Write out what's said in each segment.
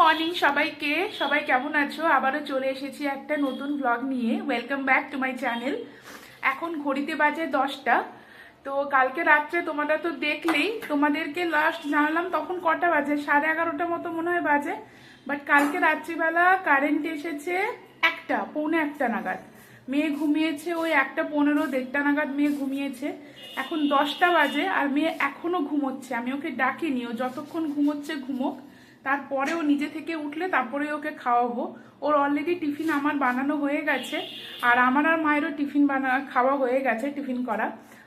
Morning সবাইকে। সবাই কেমন আছো? আবারও চলে এসেছি একটা নতুন ব্লগ নিয়ে। Welcome back to my channel. এখন ঘড়িতে বাজে 10টা। তো কালকে রাত্রে তোমরা তো দেখলেই, তোমাদেরকে লাস্ট জানালাম তখন কটা বাজে, 11:30 মতো মনে হয় বাজে। বাট কালকে রাত্রিবেলা কারেন্ট এসেছে পৌনে একটা নাগাদ। মেয়ে ঘুমিয়েছে ওই 1:15, 1:30 নাগাদ মেয়ে ঘুমিয়েছে। এখন 10টা বাজে আর মেয়ে এখনো ঘুমোচ্ছে। আমি ওকে ডাকিনি, ও যতক্ষণ ঘুমোচ্ছে ঘুমোক, তারপরে ও নিজে থেকে উঠলে তারপরে ওকে খাওয়াবো। ওর অলরেডি টিফিন আমার বানানো হয়ে গেছে, আর আমার আর মায়েরও টিফিন খাওয়া হয়ে গেছে, টিফিন করা।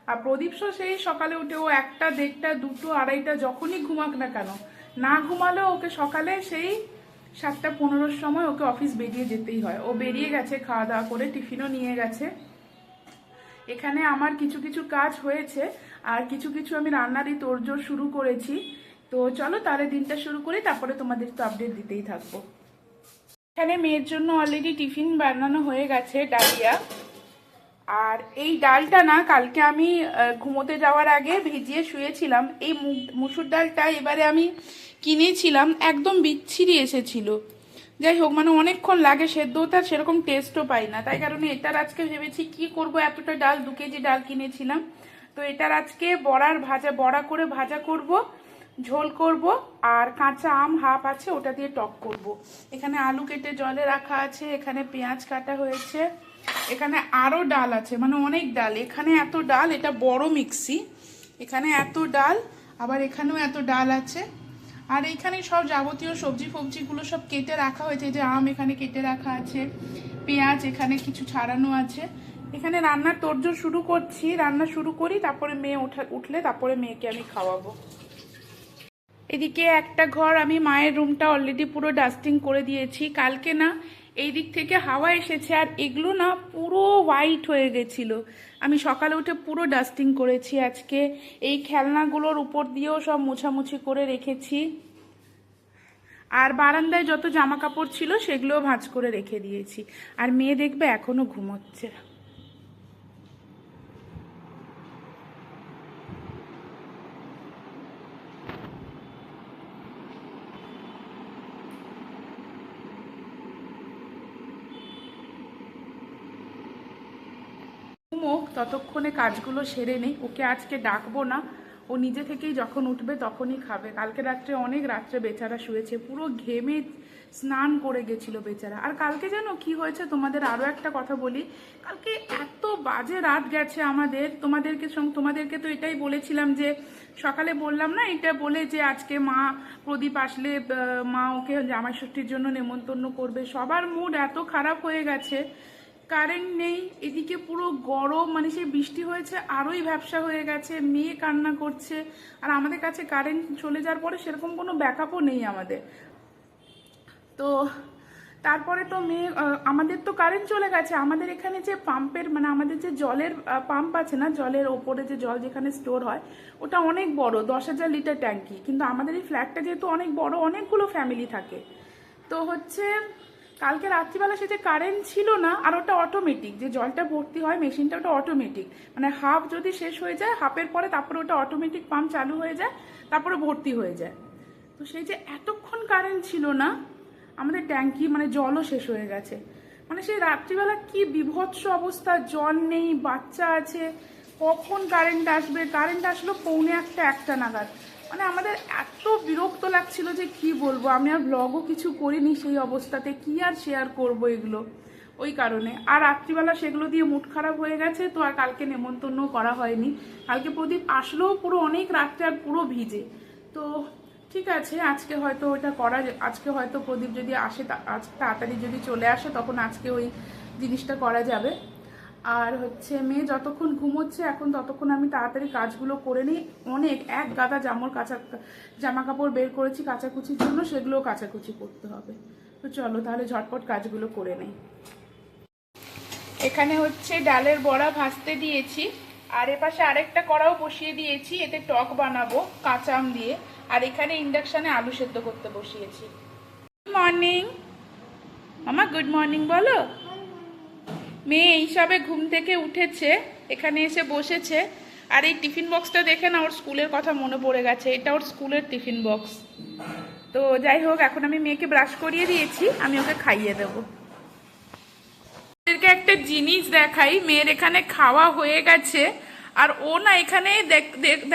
আর প্রদীপ সেই সকালে উঠে ও 1টা, 1:30, 2টো, 2:30 যখনই ঘুমাক না কেন, না ঘুমালেও ওকে সকালে সেই 7:15 সময় ওকে অফিস বেরিয়ে যেতেই হয়। ও বেরিয়ে গেছে খাওয়া দাওয়া করে, টিফিনও নিয়ে গেছে। এখানে আমার কিছু কিছু কাজ হয়েছে আর কিছু কিছু আমি রান্নারই তোড়জোড় শুরু করেছি। তো চলো তাহলে দিনটা শুরু করি, তারপরে তোমাদের তো আপডেট দিতেই থাকবো। এখানে মেয়ের জন্য অলরেডি টিফিন বানানো হয়ে গেছে, ডালিয়া। আর এই ডালটা না কালকে আমি ঘুমোতে যাওয়ার আগে ভিজিয়ে শুয়েছিলাম। এই মুসুর ডালটা এবারে আমি কিনেছিলাম, একদম বিচ্ছিরি এসেছিল। যাই হোক, মানে অনেকক্ষণ লাগে সেদ্ধ হতে, আর সেরকম টেস্টও পাই না। তাই কারণে এটার আজকে ভেবেছি কি করব, এতটা ডাল, 2 কেজি ডাল কিনেছিলাম। তো এটার আজকে বড়া করে ভাজা করব, ঝোল করব, আর কাঁচা আম হাফ আছে ওটা দিয়ে টক করব। এখানে আলু কেটে জলে রাখা আছে, এখানে পেঁয়াজ কাটা হয়েছে, এখানে আরও ডাল আছে, মানে অনেক ডাল। এখানে এত ডাল, এটা বড় মিক্সি, এখানে এত ডাল, আবার এখানেও এত ডাল আছে। আর এইখানে সব যাবতীয় সবজিগুলো সব কেটে রাখা হয়েছে। যে আম এখানে কেটে রাখা আছে, পেঁয়াজ এখানে কিছু ছাড়ানো আছে। এখানে রান্নার তোড়জোড় শুরু করছি, রান্না শুরু করি, তারপরে মেয়ে উঠলে তারপরে মেয়েকে আমি খাওয়াবো। এদিকে একটা ঘর আমি মায়ের রুমটা অলরেডি পুরো ডাস্টিং করে দিয়েছি। কালকে না এই দিক থেকে হাওয়া এসেছে আর এগুলো না পুরো হোয়াইট হয়ে গেছিল। আমি সকালে উঠে পুরো ডাস্টিং করেছি আজকে। এই খেলনাগুলোর উপর দিয়েও সব মোছামুছি করে রেখেছি। আর বারান্দায় যত জামা কাপড় ছিল সেগুলোও ভাঁজ করে রেখে দিয়েছি। আর মেয়ে দেখবে এখনো ঘুমোচ্ছে। ঘুমোক, ততক্ষণে কাজগুলো সেরে নেই। ওকে আজকে ডাকবো না, ও নিজে থেকেই যখন উঠবে তখনই খাবে। কালকে রাত্রে অনেক রাত্রে বেচারা শুয়েছে, পুরো ঘেমে স্নান করে গেছিল বেচারা। আর কালকে জানো কি হয়েছে, তোমাদের আরও একটা কথা বলি। কালকে এত বাজে রাত গেছে আমাদের। তোমাদেরকে তো এটাই বলেছিলাম, যে সকালে বললাম না এটা বলে, যে আজকে মা প্রদীপ আসলে মা ওকে জামাই ষষ্ঠীর জন্য নেমন্তন্ন করবে। সবার মুড এত খারাপ হয়ে গেছে, কারেন্ট নেই, এদিকে পুরো গরম, মানে সেই বৃষ্টি হয়েছে আরোই ভ্যাপসা হয়ে গেছে, মেয়ে কান্না করছে। আর আমাদের কাছে কারেন্ট চলে যাওয়ার পরে সেরকম কোনো ব্যাকআপও নেই আমাদের। তো তারপরে তো আমাদের তো কারেন্ট চলে গেছে। আমাদের এখানে যে পাম্পের, মানে আমাদের যে জলের পাম্প আছে না, জলের ওপরে যে জল যেখানে স্টোর হয়, ওটা অনেক বড়, 10,000 লিটার ট্যাঙ্কি। কিন্তু আমাদের এই ফ্ল্যাটটা যেহেতু অনেক বড়, অনেকগুলো ফ্যামিলি থাকে, তো হচ্ছে কালকে রাত্রিবেলা সেটা কারেন্ট ছিল না। আর ওটা অটোমেটিক, যে জলটা ভর্তি হয় মেশিনটা, ওটা অটোমেটিক, মানে হাফ যদি শেষ হয়ে যায়, হাফের পরে তারপরে ওটা অটোমেটিক পাম্প চালু হয়ে যায়, তারপরে ভর্তি হয়ে যায়। তো সেই যে এতক্ষণ কারেন্ট ছিল না, আমাদের ট্যাঙ্কি মানে জলও শেষ হয়ে গেছে। মানে সেই রাত্রিবেলা কি বিভৎস অবস্থা, জল নেই, বাচ্চা আছে, কখন কারেন্ট আসবে। কারেন্ট আসলো পৌনে 1 নাগাদ। মানে আমাদের এত বিরক্ত লাগছিল যে কি বলবো। আমি আর ব্লগও কিছু করিনি সেই অবস্থাতে, কি আর শেয়ার করব এগুলো, ওই কারণে। আর রাত্রিবেলা সেগুলো দিয়ে মুড খারাপ হয়ে গেছে, তো আর কালকে নেমন্তন্ন করা হয়নি। কালকে প্রদীপ আসলেও পুরো অনেক রাত্রে আর পুরো ভিজে। তো ঠিক আছে, আজকে হয়তো ওটা আজকে হয়তো প্রদীপ যদি আসে, আজকে তাড়াতাড়ি যদি চলে আসে, তখন আজকে ওই জিনিসটা করা যাবে। আর হচ্ছে মেয়ে যতক্ষণ ঘুমোচ্ছে এখন, ততক্ষণ আমি তাড়াতাড়ি কাজগুলো করে নিই। অনেক এক গাদা জামা কাপড় বের করেছি কাচাকুচির জন্য, সেগুলোও কাচাকুচি করতে হবে। তো চলো তাহলে ঝটপট কাজগুলো করে নেই। এখানে হচ্ছে ডালের বড়া ভাজতে দিয়েছি, আর এপাশে আরেকটা কড়াও বসিয়ে দিয়েছি, এতে টক বানাবো কাঁচা আম দিয়ে। আর এখানে ইন্ডাকশানে আলু সেদ্ধ করতে বসিয়েছি। গুড মর্নিং মামা, গুড মর্নিং বলো। মেয়ে এইসবে ঘুম থেকে উঠেছে, এখানে এসে বসেছে। আর এই টিফিন বক্সটা দেখে না ওর স্কুলের কথা মনে পড়ে গেছে। এটা ওর স্কুলের টিফিন বক্স। তো যাই হোক, এখন আমি মেয়েকে ব্রাশ করিয়ে দিয়েছি, আমি ওকে খাইয়ে দেবো। একটা জিনিস দেখাই, মেয়ের এখানে খাওয়া হয়ে গেছে, আর ও না এখানে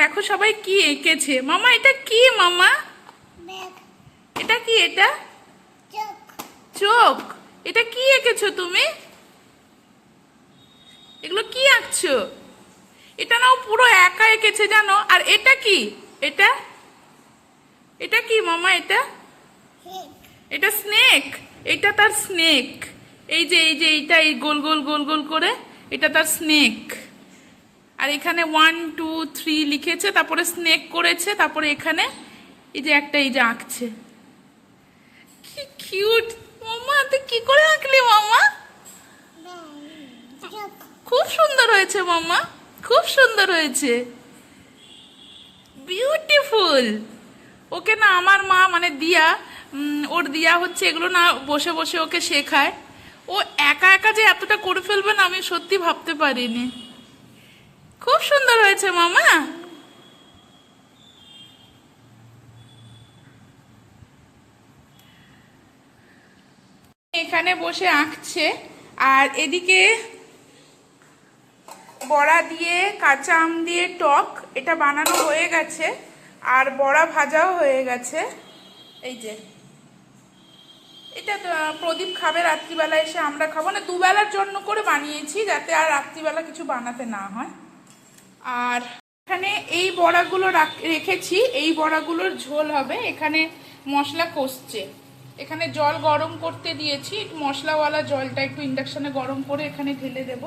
দেখো সবাই কি এঁকেছে। মামা এটা কি? মামা এটা কি? এটা চোখ। এটা কি এঁকেছো তুমি? এগুলো কি আঁকছো? এটা না ও পুরো একা এঁকেছে জানো। আর এটা কি? এটা এটা কি মামা? এটা এটা স্নেক। এটা তার স্নেক। এই যে এইটা, এই গোল গোল গোল গোল করে, এটা তার স্নেক। আর এখানে 1 2 3 লিখেছে, তারপরে স্নেক করেছে, তারপরে এখানে এই যে একটা এই যে আঁকছে। কি কিউট! মামা তুই কি করে আঁকলি মামা? খুব সুন্দর হয়েছে মামা, খুব সুন্দর হয়েছে, বিউটিফুল। ওকে না আমার মা মানে দিয়া, ওর দিয়া হচ্ছে এগুলো না বসে বসে ওকে শেখায়। ও একা একা যে এতটা করে ফেলবে না, আমি সত্যি ভাবতে পারিনি। খুব সুন্দর হয়েছে মামা। এখানে বসে আঁকছে, আর এদিকে বড়া দিয়ে কাঁচা আম দিয়ে টক এটা বানানো হয়ে গেছে, আর বড়া ভাজাও হয়ে গেছে। এই যে এটা প্রদীপ খাবে রাত্রিবেলা এসে, আমরা খাবো না, দুবেলার জন্য করে বানিয়েছি যাতে আর রাত্রিবেলা কিছু বানাতে না হয়। আর এখানে এই বড়াগুলো রেখেছি, এই বড়াগুলোর ঝোল হবে। এখানে মশলা কষছে, এখানে জল গরম করতে দিয়েছি, মশলাওয়ালা জলটা একটু ইন্ডাকশনে গরম করে এখানে ঢেলে দেব।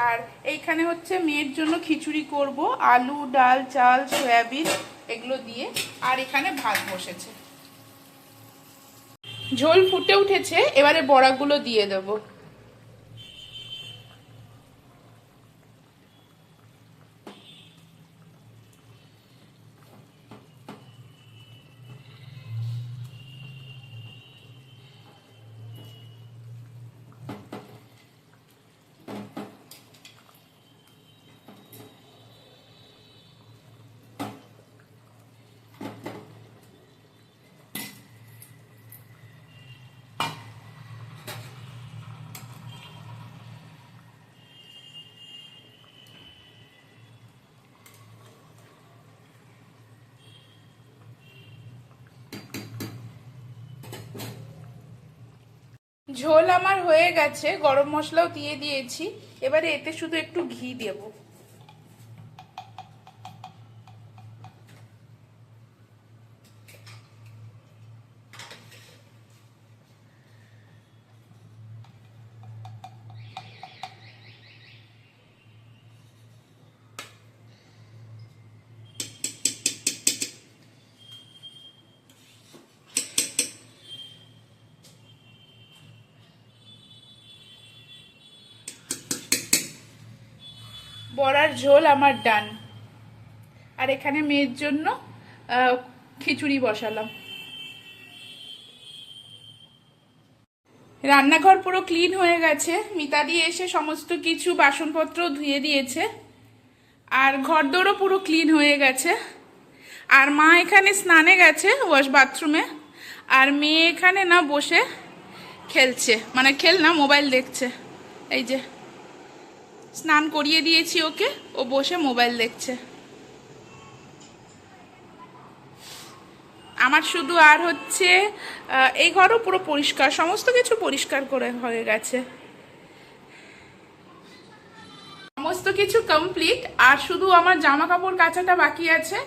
আর এইখানে হচ্ছে মেয়ের জন্য খিচুড়ি করব, আলু ডাল চাল সয়াবিন এগুলো দিয়ে। আর এখানে ভাত বসেছে, ঝোল ফুটে উঠেছে, এবারে বড়াগুলো দিয়ে দেবো। ঝোল আমার হয়ে গেছে, গরম মশলাও দিয়ে দিয়েছি, এবারে এতে শুধু একটু ঘি দেব। বড়ার ঝোল আমার ডান। আর এখানে মেয়ের জন্য খিচুড়ি বসালাম। রান্নাঘর পুরো ক্লিন হয়ে গেছে, মিতাদি এসে সমস্ত কিছু বাসনপত্র ধুয়ে দিয়েছে, আর ঘরদোরও পুরো ক্লিন হয়ে গেছে। আর মা এখানে স্নানে গেছে ওয়াশ বাথরুমে, আর মেয়ে এখানে না বসে খেলছে, মানে খেল না, মোবাইল দেখছে। এই যে স্নান করিয়ে দিয়েছি ওকে, ও বসে মোবাইল দেখছে। আমার শুধু আর হচ্ছে এই ঘরও পুরো পরিষ্কার, সমস্ত কিছু পরিষ্কার করে হয়ে গেছে, সমস্ত কিছু কমপ্লিট। আর শুধু আমার জামা কাপড় কাচাটা বাকি আছে,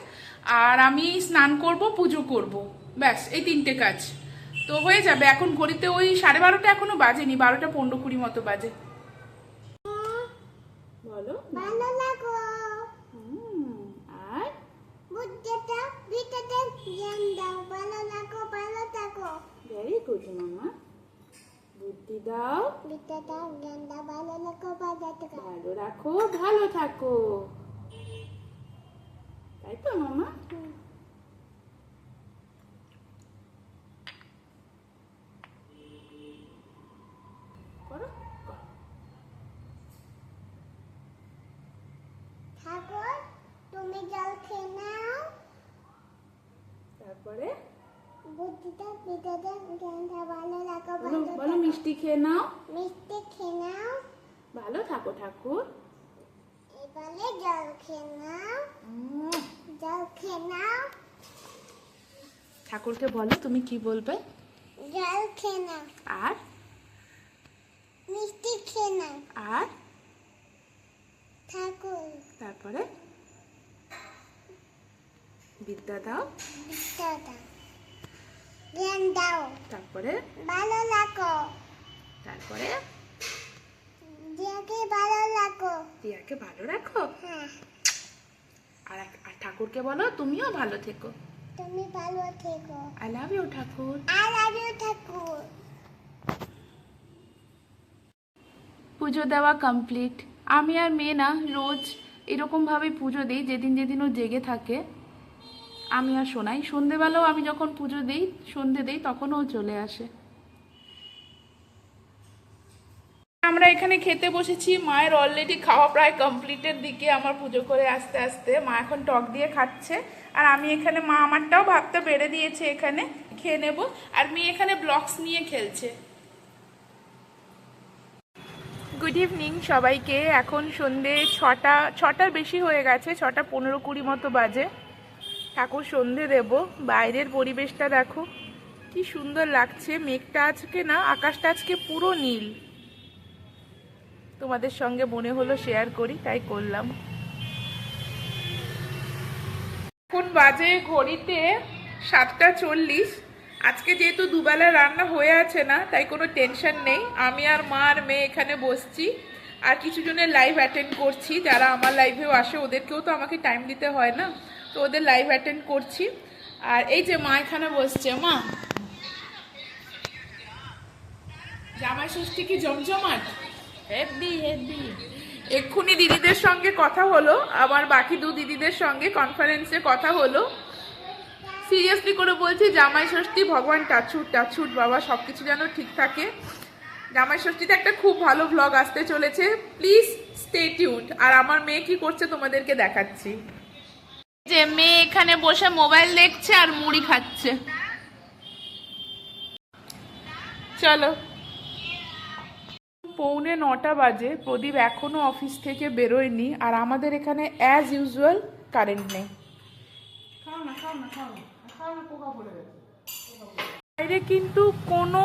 আর আমি স্নান করব, পুজো করব, ব্যাস এই 3টে কাজ তো হয়ে যাবে। এখন ঘড়িতে ওই 12:30 এখনো বাজেনি, 12টা 15-20 মতো বাজে। বলো ভালো লাগো। আর বুদ্ধটা ভিতরে জ্ঞান দাও, ভালো লাগো, ভালো থাকো। ভেরি গুড মামা, বুদ্ধি দাও, বিদ্যা দাও, জ্ঞান দাও, ভালো লাগো, ভালো থাকো, ভালো রাখো, ভালো থাকো, তাই তো মামা? করো ঠাকুর, তুমি জল খেয়ে নাও, তারপরে বুদ্ধিটা বিদ্যাটা জ্ঞানটা ভালো লাগো বলো বলো মিষ্টি খেয়ে নাও, মিষ্টি খেয়ে নাও, ভালো থাকো ঠাকুর। এবারে জল খেয়ে নাও, জল খেয়ে নাও, ঠাকুরকে বলো তুমি কি বলবে। জল খেয়ে নাও, আর মিষ্টি খেয়ে নাও, আর ঠাকুর তারপরে বিদ্যা দাও, বিদ্যা দাও, জ্ঞান দাও, তারপরে ভালো লাগো, তারপরে দিয়াকে ভালো লাগো। টিয়াকে ভালো রাখো। হ্যাঁ, আর আর ঠাকুরকে বলো তুমিও ভালো থেকো। তুমি ভালো থেকো। আই লাভ ইউ ঠাকুর। আই লাভ ইউ ঠাকুর। পুজো দেওয়া কমপ্লিট। আমি আর মেয়ে না রোজ এরকমভাবে পুজো দিই, যেদিন যেদিন ও জেগে থাকে আমি আর শোনাই। সন্ধেবেলাও আমি যখন পুজো দিই, সন্ধে দিই, তখনও ও চলে আসে। আমরা এখানে খেতে বসেছি, মায়ের অলরেডি খাওয়া প্রায় কমপ্লিটের দিকে। আমার পুজো করে আস্তে আস্তে মা এখন টক দিয়ে খাচ্ছে, আর আমি এখানে মা আমারটাও ভাতটা বেড়ে দিয়েছে, এখানে খেয়ে নেব। আর মেয়ে এখানে ব্লগস নিয়ে খেলছে। গুড ইভিনিং সবাইকে। এখন সন্ধে ছটার বেশি হয়ে গেছে, 6:15-20 মতো বাজে। ঠাকুর সন্ধে দেব। বাইরের পরিবেশটা দেখো কি সুন্দর লাগছে। মেঘটা আজকে না, আকাশটা আজকে পুরো নীল। তোমাদের সঙ্গে মনে হলো শেয়ার করি, তাই করলাম। এখন বাজে ঘড়িতে 7:40। আজকে যেহেতু দুবেলা রান্না হয়ে আছে না, তাই কোনো টেনশন নেই। আমি আর মা আর মেয়ে এখানে বসছি, আর কিছু জনের লাইভ অ্যাটেন্ড করছি। যারা আমার লাইভেও আসে ওদেরকেও তো আমাকে টাইম দিতে হয় না, তো ওদের লাইভ অ্যাটেন্ড করছি। আর এই যে মা এখানে বসছে। মা, জামাই ষষ্ঠী কি জমজমাট? Heavy heavy. এক্ষুনি দিদিদের সঙ্গে কথা হলো, আমার বাকি 2 দিদিদের সঙ্গে কনফারেন্সে কথা হলো। সিরিয়াসলি করে বলছি, জামাই ষষ্ঠী ভগবান টাচুট বাবা সবকিছু যেন ঠিক থাকে। জামাই ষষ্ঠীতে একটা খুব ভালো ভ্লগ আসতে চলেছে, প্লিজ স্টে টিউনড। আর আমার মেয়ে কি করছে তোমাদেরকে দেখাচ্ছি। যে মেয়ে এখানে বসে মোবাইল দেখছে আর মুড়ি খাচ্ছে। চলো। 8:45 বাজে। প্রদীপ এখনো অফিস থেকে বেরোয়নি, আর আমাদের এখানে অ্যাজ ইউজুয়াল কারেন্ট নেই। বাইরে কিন্তু কোনো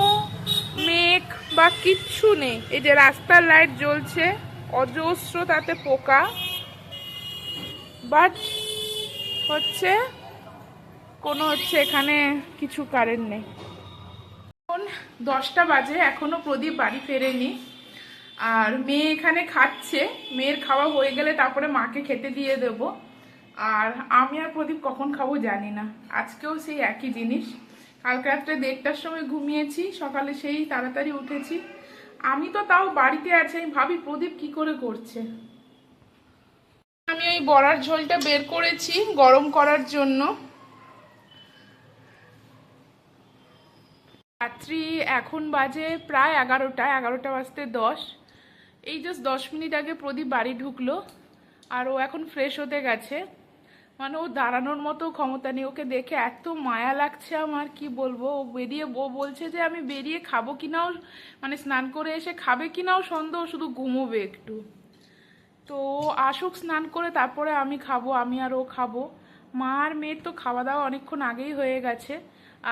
মেঘ বা কিচ্ছু নেই। এই যে রাস্তার লাইট জ্বলছে, অজস্র তাতে পোকা, বাট হচ্ছে কোনো এখানে কিছু কারেন্ট নেই। এখন 10টা বাজে, এখনো প্রদীপ বাড়ি ফেরেনি। আর মেয়ে এখানে খাচ্ছে। মেয়ের খাওয়া হয়ে গেলে তারপরে মাকে খেতে দিয়ে দেব। আর আমি আর প্রদীপ কখন খাবো জানি না। আজকেও সেই একই জিনিস। কালকে রাত্রে 1:30টার সময় ঘুমিয়েছি, সকালে সেই তাড়াতাড়ি উঠেছি। আমি তো তাও বাড়িতে আছি, আমি ভাবি প্রদীপ কি করে করছে। আমি ওই বড়ার ঝোলটা বের করেছি গরম করার জন্য। রাত্রি এখন বাজে প্রায় 11টা বাজতে 10। এই জাস্ট 10 মিনিট আগে প্রদীপ বাড়ি ঢুকলো, আর ও এখন ফ্রেশ হতে গেছে। মানে ও দাঁড়ানোর মতো ক্ষমতা নেই। ওকে দেখে এত মায়া লাগছে আমার, কি বলবো। ও বলছে যে আমি বেরিয়ে খাবো কিনাও, মানে স্নান করে এসে খাবে কিনাও সন্দেহ, শুধু ঘুমোবে একটু। তো আসুক স্নান করে, তারপরে আমি খাবো, আমি আর ও খাবো। মা আর মেয়ের তো খাওয়া দাওয়া অনেকক্ষণ আগেই হয়ে গেছে।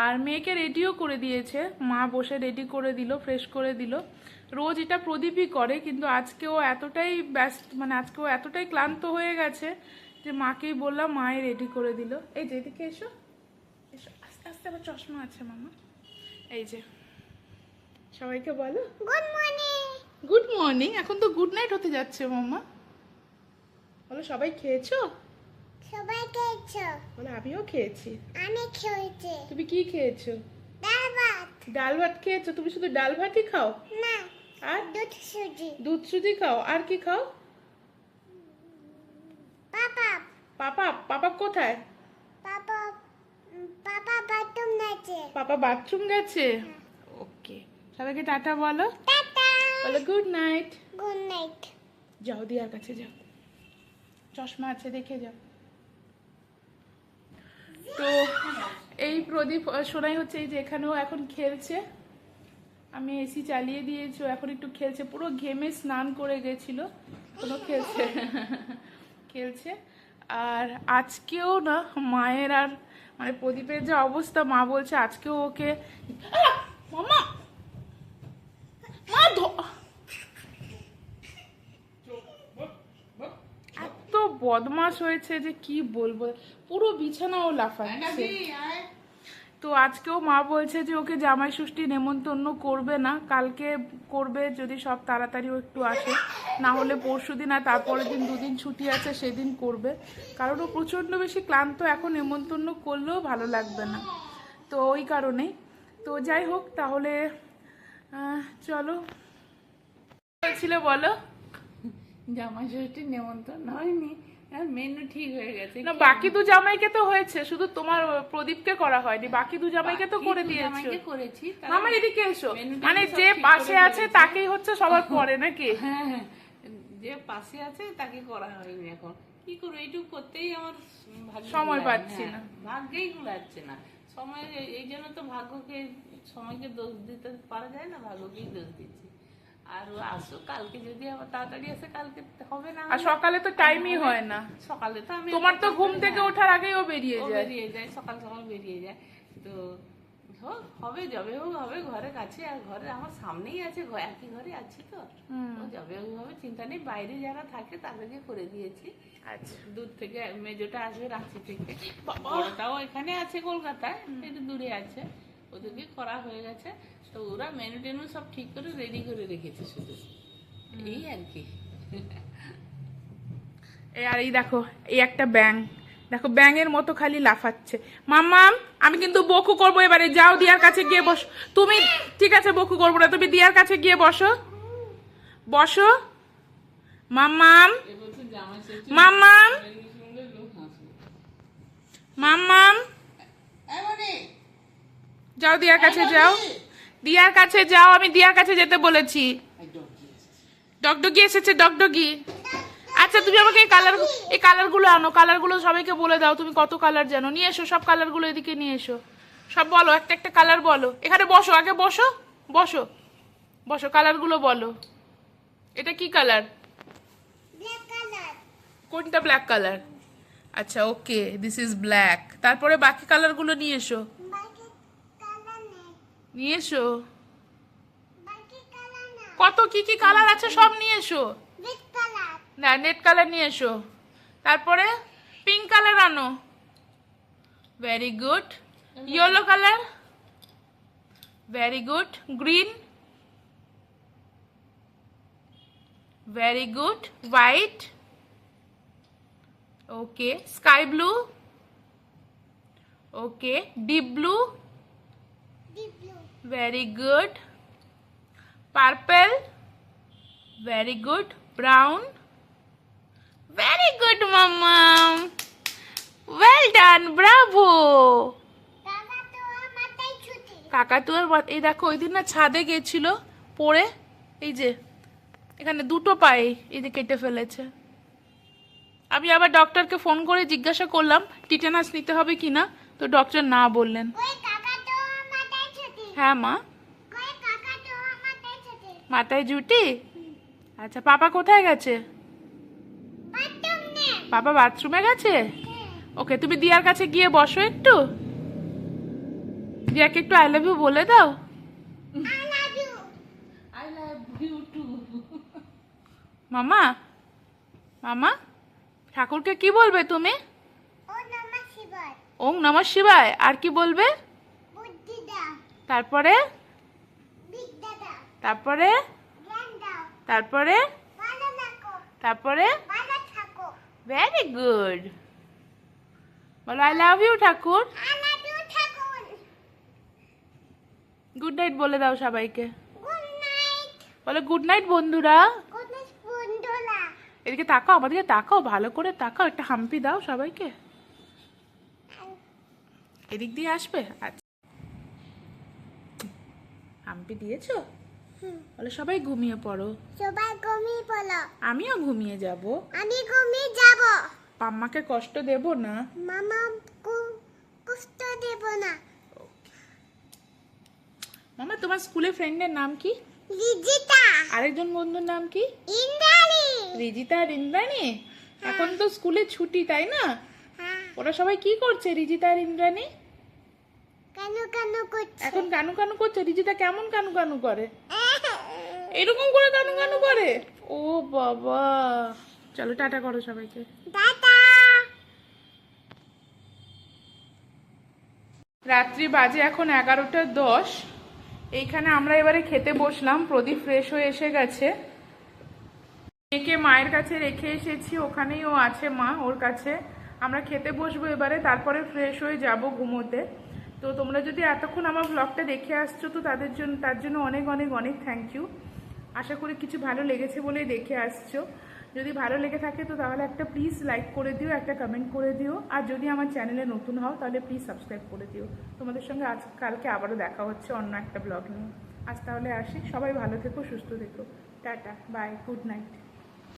আর মেয়েকে রেডিও করে দিয়েছে, মা বসে রেডি করে দিল, ফ্রেশ করে দিল। রোজ এটা প্রদীপই করে, কিন্তু আজকে ও এতটাই ব্যস্ত, মানে আজকে ও এতটাই ক্লান্ত হয়ে গেছে যে মাকেই বললাম, মায়ে রেডি করে দিল। এই যে এদিকে এসো, এসো আস্তে আস্তে। আবার চশমা আছে মামা। এই যে সবাইকে বলো গুড মর্নিং। Good morning. এখন তো গুড নাইট হতে যাচ্ছে মামা। বলো সবাই খেয়েছো? সবাই খেয়েছো? বলো আমিও খেয়েছি। আমি খেয়েছি। তুমি কি খেয়েছো? ডাল ভাত। ডাল ভাত খেয়েছো? তুমি শুধু ডাল ভাতই খাও? না, আর দুধ সুজি। দুধ সুজি খাও? আর কি খাও? পাপা। পাপা কোথায়? পাপা পাপা বাথরুম গেছে। পাপা বাথরুম গেছে। ওকে, সবাইকে টাটা বলো। টাটা। বলো গুড নাইট। Good night. যাও দিয়ার কাছে যাও, চশমা আছে দেখে যাও। তো এই প্রদীপ সোনাই হচ্ছে এই যে এখানেও এখন খেলছে, আমি এসি চালিয়ে দিয়েছি, ও এখন একটু খেলছে, পুরো ঘেমে স্নান করে গেছিল, কোনো খেলছে খেলছে। আর আজকেও না মায়ের আর মানে প্রদীপের যে অবস্থা, মা বলছে আজকেও ওকে মামা এত বদমাশ হয়েছে যে কি বলবো, পুরো বিছানাও লাফাচ্ছে। তো আজকেও মা বলছে যে ওকে জামাই ষষ্ঠী নেমন্তন্ন করবে না, কালকে করবে যদি সব তাড়াতাড়িও একটু আসে, না হলে পরশুদিন আর তারপরের দিন দুদিন ছুটি আছে সেদিন করবে, কারণ ও প্রচণ্ড বেশি ক্লান্ত, এখন নেমন্তন্ন করলেও ভালো লাগবে না, তো ওই কারণেই। তো যাই হোক তাহলে চলো, বলছিলে বলো। জামাই ষষ্ঠীর নেমন্তন্ন হয়নি, মেনু ঠিক হয়ে গেছে। না বাকি দু জামাইকে তো হয়েছে, শুধু তোমার প্রদীপকে করা হয়নি, বাকি দু জামাইকে তো করে দিয়েছো। জামাইকে করেছি। মামা এদিকে এসো, মেনুটা মানে সব যে ঠিক পাশে করে আছে দিয়েছি। তাকেই হচ্ছে সবার পরে নাকি? হ্যাঁ হ্যাঁ, যে পাশে আছে তাকে করা হয়নি। এখন কি করবো, এইটুকু করতেই আমার ভাগ্যে সময় কুলায়- পাচ্ছি হ্যাঁ, না। ভাগ্যেই কুলাচ্ছে না সময়। এই জন্য তো ভাগ্যকে, সময়কে দোষ দিতে পারা যায় না, ভাগ্যকেই দোষ দিচ্ছি। আর ও আসো, কালকে যদি আবার তাড়াতাড়ি আসে কালকে হবে না। আর সকালে তো টাইমই হয় না, সকালে তো আমি তোমার তো ঘুম থেকে ওঠার আগেই ও বেরিয়ে ও যায়। বেরিয়ে যায়, সকাল সকাল বেরিয়ে যায়। তো হোক, হবে, যবে হোক হবে, ঘরের কাছে, আর ঘরে আমার সামনেই আছে, একই ঘরে আছি তো। ও যবে হোক হবে, চিন্তা নেই। বাইরে যারা থাকে তাদেরকে করে দিয়েছি। আচ্ছা দূর থেকে মেজোটা আসবে রাঁচি থেকে, বড়টাও এখানে আছে কলকাতায়, একটু দূরে আছে, ওদেরকে করা হয়ে গেছে। তো ওরা মেনু টেনু সব ঠিক করে রেডি করে রেখেছে, শুধু এই আর কি। আর এই দেখো, এই একটা ব্যাং, দেখো ব্যাঙের মতো খালি লাফাচ্ছে। মাম্মাম আমি কিন্তু বকু করবো এবারে, যাও দিয়ার কাছে গিয়ে বস তুমি। ঠিক আছে বকু করবো না, তুমি দিয়ার কাছে গিয়ে বসো, বসো মাম্মাম। এবছর জামাই ষষ্ঠী মাম্মাম শুনলে লোক হাসবে। মাম্মাম যাও দিয়ার কাছে যাও, দিয়ার কাছে যাও, আমি দিয়ার কাছে যেতে বলেছি। ডগডগি এসেছে, ডগডগি। আচ্ছা তুমি আমাকে এই কালারগুলো আনো, কালারগুলো সবাইকে বলে দাও, তুমি কত কালার জানো, নিয়ে এসো সব কালারগুলো এদিকে নিয়ে এসো, সব বলো, একটা একটা কালার বলো। এখানে বসো, আগে বসো, বসো বসো, কালারগুলো বলো। এটা কি কালার? ব্ল্যাক কালার, কোনটা ব্ল্যাক কালার? আচ্ছা ওকে, দিস ইজ ব্ল্যাক। তারপরে বাকি কালারগুলো নিয়ে এসো, বাকি কালার নেই, নিয়ে এসো, বাকি কালার না, কত কি কি কালার আছে সব নিয়ে এসো। রেড কালার, না নেট কালার নিয়ে এসো, তারপরে পিঙ্ক কালার আনো, very good. Yellow colour, very good. Green, very good. White, okay. Sky blue, okay. Deep blue, deep blue, very good. Purple, very good. Brown, very good মাম্মাম, well done, bravo। কাকা তো মাথায় ছুটি, কাকাতুয়ার এই দেখো ওই দিন না ছাদে গেছিল পড়ে, এই যে এখানে দুটো পায়ে এই যে কেটে ফেলেছে। আমি আবার ডক্টরকে ফোন করে জিজ্ঞাসা করলাম টিটেনাস নিতে হবে কিনা, তো ডক্টর না বললেন। কই কাকা তো মাথায় ছুটি, হ্যাঁ মা, কই কাকা তো মাথায় ছুটি, মাথায় জুটি। আচ্ছা পাপা কোথায় গেছে? বাথরুম নে, পাপা বাথরুমে গেছে। ওকে তুমি দিয়ার কাছে গিয়ে বসো একটু, দিয়াকে একটু আই লাভ ইউ বলে দাও। I love you, I love you too. মামা, মামা ঠাকুরকে কি বলবে তুমি? ও নমঃ শিবায়, ওম নমঃ শিবায়। আর কি বলবে? বুদ্ধি দাও, তারপরে, বিদ্যা দাও, তারপরে, জ্ঞান দাও, তারপরে, ভালো থাকো, তারপরে, ভালো থাকো, ভেরি গুড। বলো আই লাভ ইউ ঠাকুর। আই লাভ ইউ ঠাকুর, গুড নাইট বলে দাও সবাইকে, গুড নাইট, বলো গুড নাইট বন্ধুরা। গুড নাইট বন্ধুরা, এদিকে তাকাও, আমাদেরকে তাকাও, ভালো করে তাকাও, একটা হাম্পি দাও সবাইকে। এদিক দিয়ে আসবে, আচ্ছা হাম্পি দিয়েছো? বলো সবাই ঘুমিয়ে পড়ো, সবাই ঘুমিয়ে পড়ো, আমিও ঘুমিয়ে যাব। আমি ঘুমিয়ে যাব, পাম্মাকে কষ্ট দেব না। মামা না মামা তোমার স্কুলের ফ্রেন্ডের নাম কি? রিজিতা আরেকজন বন্ধুর নাম কি? ইন্দ্রাণী রিজিতা আর ইন্দ্রাণী। এখন তো স্কুলে ছুটি, তাই না? হ্যাঁ ওরা সবাই কি করছে রিজিতা আর ইন্দ্রাণী? কানু কানু করছে এখন কানু কানু করছে। রিজিতা কেমন কানু কানু করে? এরকম করে কানু কানু করে? ও বাবা, চলো টাটা করো সবাইকে। দাদা রাত্রি বাজে এখন 11:10। এইখানে আমরা এবারে খেতে বসলাম। প্রদীপ ফ্রেশ হয়ে এসে গেছে। মেয়েকে মায়ের কাছে রেখে এসেছি, ওখানেই ও আছে, মা ওর কাছে। আমরা খেতে বসবো এবারে, তারপরে ফ্রেশ হয়ে যাব ঘুমোতে। তো তোমরা যদি এতক্ষণ আমার ব্লগটা দেখে আসছো, তো তার জন্য অনেক অনেক অনেক থ্যাংক ইউ। আশা করি কিছু ভালো লেগেছে বলেই দেখে আসছো। যদি ভালো লেগে থাকে তো তাহলে একটা প্লিজ লাইক করে দিও, একটা কমেন্ট করে দিও। আর যদি আমার চ্যানেলে নতুন হও তাহলে প্লিজ সাবস্ক্রাইব করে দিও। তোমাদের সঙ্গে কালকে আবারও দেখা হচ্ছে অন্য একটা ব্লগ নিয়ে। আজ তাহলে আসি, সবাই ভালো থেকো, সুস্থ থেকো। Tata, bye, good night.